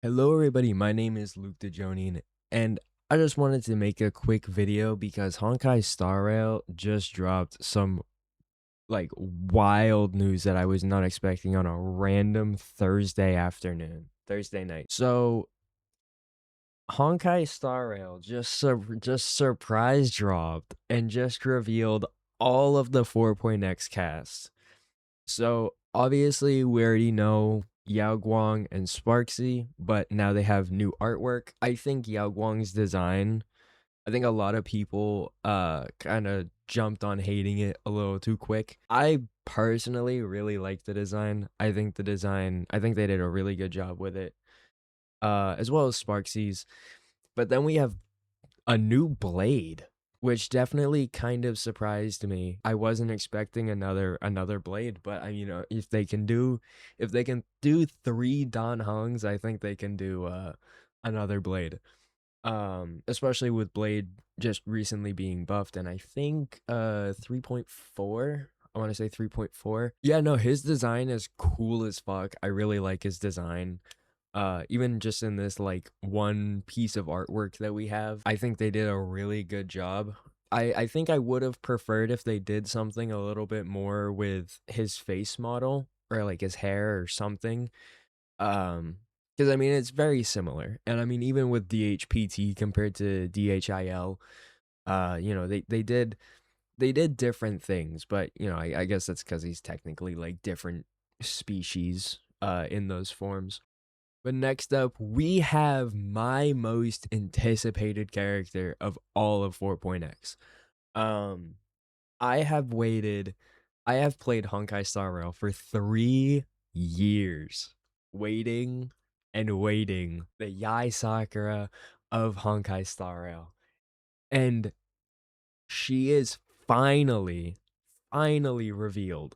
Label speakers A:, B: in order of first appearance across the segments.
A: Hello, everybody. My name is Luke DeJonin, and I just wanted to make a quick video because Honkai Star Rail just dropped some wild news that I was not expecting on a random Thursday night. So Honkai Star Rail just surprise dropped and just revealed all of the 4.x cast. So obviously we already know Yao Guang and Sparksy, but now they have new artwork. I think Yao Guang's design, I think a lot of people kind of jumped on hating it a little too quick. I personally really like the design. I think they did a really good job with it. As well as Sparksy's. But then we have a new blade, which definitely kind of surprised me. I wasn't expecting another blade, but if they can do three Dan Hongs, I think they can do another blade. Especially with Blade just recently being buffed, and I think 3.4. I want to say 3.4. Yeah, no, his design is cool as fuck. I really like his design. Even just in this one piece of artwork that we have, I think they did a really good job. I think I would have preferred if they did something a little bit more with his face model or like his hair or something. Because I mean it's very similar, and I mean even with DHPT compared to DHIL, they did different things, but I guess that's because he's technically like different species in those forms. But next up, we have my most anticipated character of all of 4.x. Um, I have waited, I have played Honkai Star Rail for 3 years, waiting and waiting. The Yai Sakura of Honkai Star Rail. And she is finally revealed.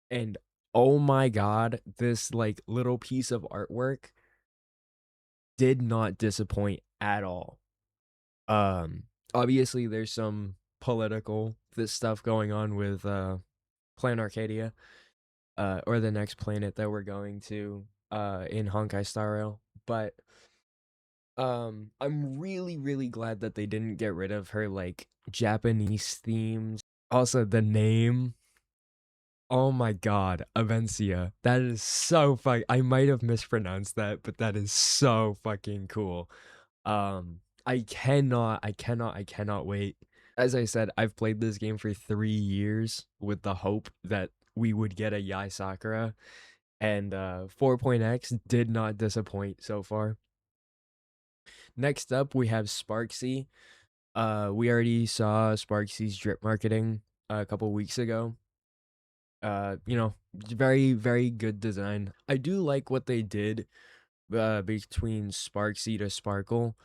A: And oh my god, this little piece of artwork did not disappoint at all. Obviously there's some political this stuff going on with Plan Arcadia, or the next planet that we're going to in Honkai Star Rail. But I'm really glad that they didn't get rid of her Japanese themes. Also the name, oh my god, Avencia. That is so I might have mispronounced that, but that is so fucking cool. I cannot wait. As I said, I've played this game for 3 years with the hope that we would get a Yai Sakura, and 4.x did not disappoint so far. Next up, we have Sparksy. We already saw Sparksy's drip marketing a couple weeks ago. Very good design. I do like what they did between Sparksy to Sparkle.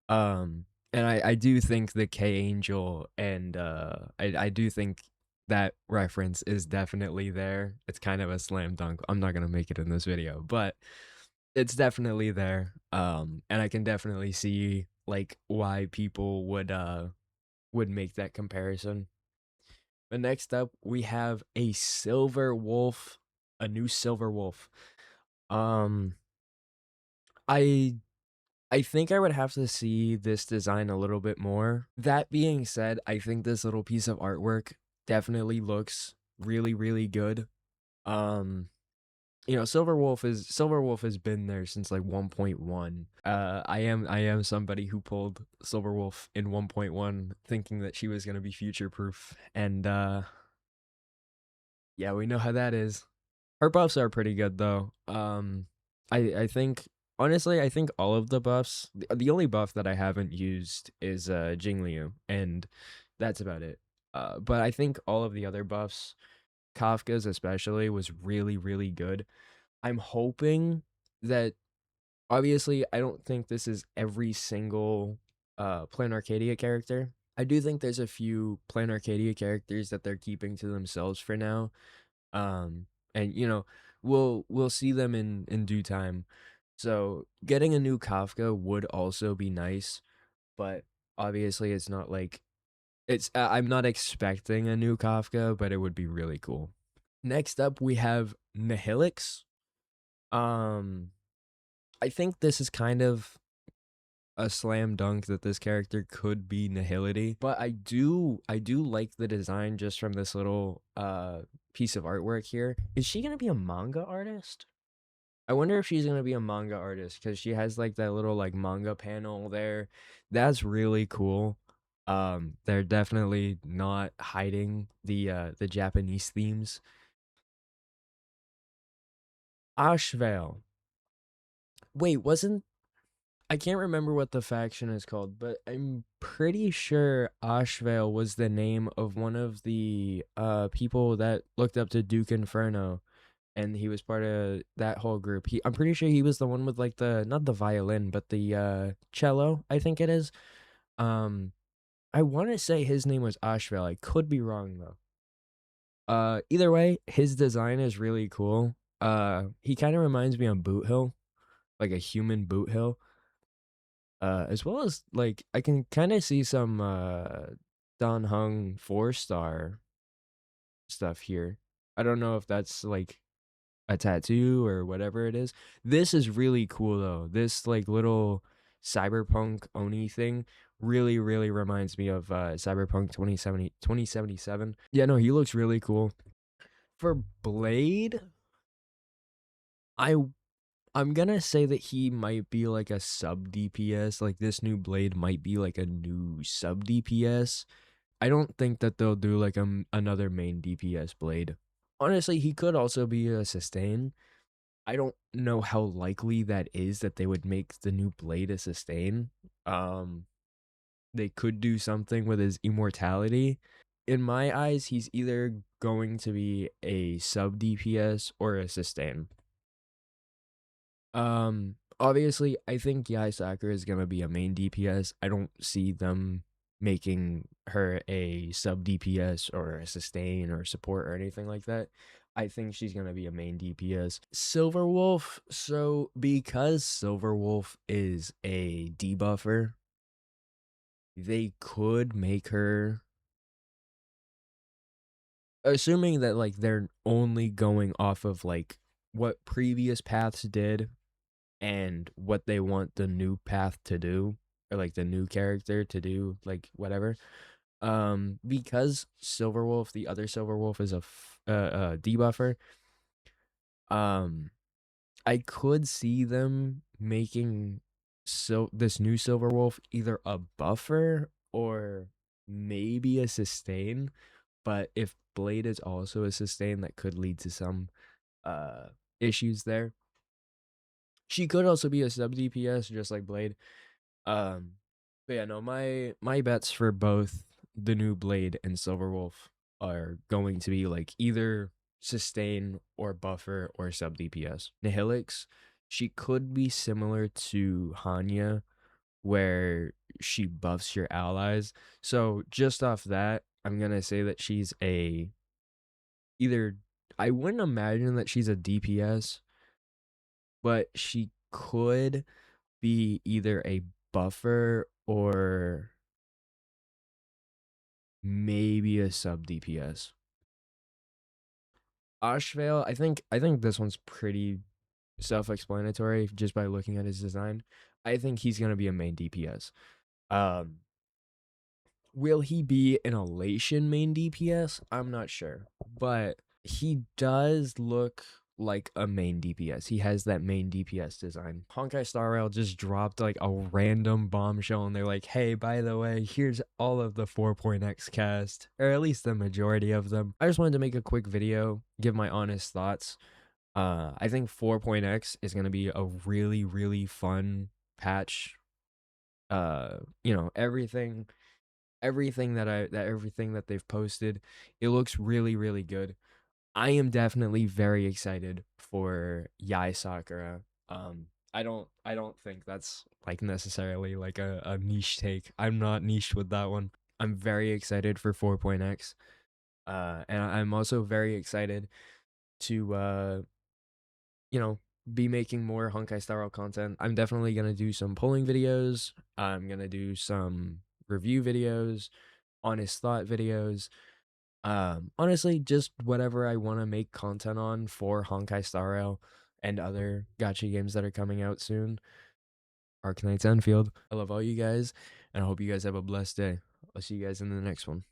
A: And I do think the K Angel and I do think that reference is definitely there. It's kind of a slam dunk. I'm not gonna make it in this video, but it's definitely there. And I can definitely see why people would make that comparison. But next up we have a silver wolf, a new silver wolf. Um I I think I would have to see this design a little bit more. That being said, I think this little piece of artwork definitely looks really good. Um, Silver Wolf has been there since 1.1. I am somebody who pulled Silver Wolf in 1.1 thinking that she was gonna be future proof, and yeah, we know how that is. Her buffs are pretty good though. I think honestly, I think all of the buffs. The only buff that I haven't used is Jingliu, and that's about it. But I think all of the other buffs, Kafka's especially, was really good. I'm hoping that obviously I don't think this is every single Plan Arcadia character. I do think there's a few Plan Arcadia characters that they're keeping to themselves for now, and we'll see them in due time. So getting a new Kafka would also be nice, but obviously it's not I'm not expecting a new Kafka, but it would be really cool. Next up we have Nihilix. um I think this is kind of a slam dunk that this character could be Nihility, but I do like the design just from this little piece of artwork here. Is she gonna be a manga artist? I wonder if she's gonna be a manga artist because she has like that little like manga panel there. That's really cool. They're definitely not hiding the Japanese themes. Ashvale. Wait, wasn't I can't remember what the faction is called, but I'm pretty sure Ashvale was the name of one of the people that looked up to Duke Inferno, and he was part of that whole group. I'm pretty sure he was the one with like the not the violin, but the cello, I think it is. Um I want to say his name was Ashvale. I could be wrong though. Either way, his design is really cool. He kind of reminds me of Boot Hill, like a human Boot Hill. As well as like I can kind of see some Don Hung 4-star stuff here. I don't know if that's like a tattoo or whatever it is. This is really cool though. This like little cyberpunk Oni thing really reminds me of Cyberpunk 2077. Yeah, no, he looks really cool. For Blade, I I'm gonna say that he might be like a sub DPS. Like this new Blade might be like a new sub DPS. I don't think that they'll do like another main DPS Blade. Honestly, he could also be a sustain. I don't know how likely that is that they would make the new Blade a sustain. Um, they could do something with his immortality. In my eyes, he's either going to be a sub DPS or a sustain. Obviously, I think Yai Sakura is gonna be a main DPS. I don't see them making her a sub DPS or a sustain or support or anything like that. I think she's gonna be a main DPS. Silverwolf, so because Silverwolf is a debuffer, they could make her, assuming that like they're only going off of like what previous paths did and what they want the new path to do, or like the new character to do, like whatever. Because Silverwolf, the other Silverwolf, is a debuffer. um I could see them making this new Silverwolf either a buffer or maybe a sustain. But if Blade is also a sustain, that could lead to some uh issues there. She could also be a sub DPS just like Blade. Um, but yeah, no, my bets for both the new Blade and Silverwolf are going to be like either sustain or buffer or sub DPS. Nihilix, she could be similar to Hanya, where she buffs your allies. So just off that, I'm gonna say that she's a either. I wouldn't imagine that she's a DPS, but she could be either a buffer or maybe a sub DPS. Ashvale, I think this one's pretty self-explanatory just by looking at his design. I think he's gonna be a main DPS. Um, will he be an Elation main DPS? I'm not sure, but he does look like a main DPS. He has that main DPS design. Honkai Star Rail just dropped like a random bombshell and they're like, hey, by the way, here's all of the 4.x cast, or at least the majority of them. I just wanted to make a quick video, give my honest thoughts. I think 4.x is going to be a really fun patch. Everything that they've posted, it looks really good. I am definitely very excited for Yai Sakura. I don't think that's like necessarily like a niche take. I'm not niche with that one. I'm very excited for 4.x. And I'm also very excited to you know, be making more Honkai Star Rail content. I'm definitely gonna do some polling videos. I'm gonna do some review videos, honest thought videos. Honestly, just whatever I want to make content on for Honkai Star Rail. and other gacha games that are coming out soon. Arknights Enfield. I love all you guys, and I hope you guys have a blessed day. I'll see you guys in the next one.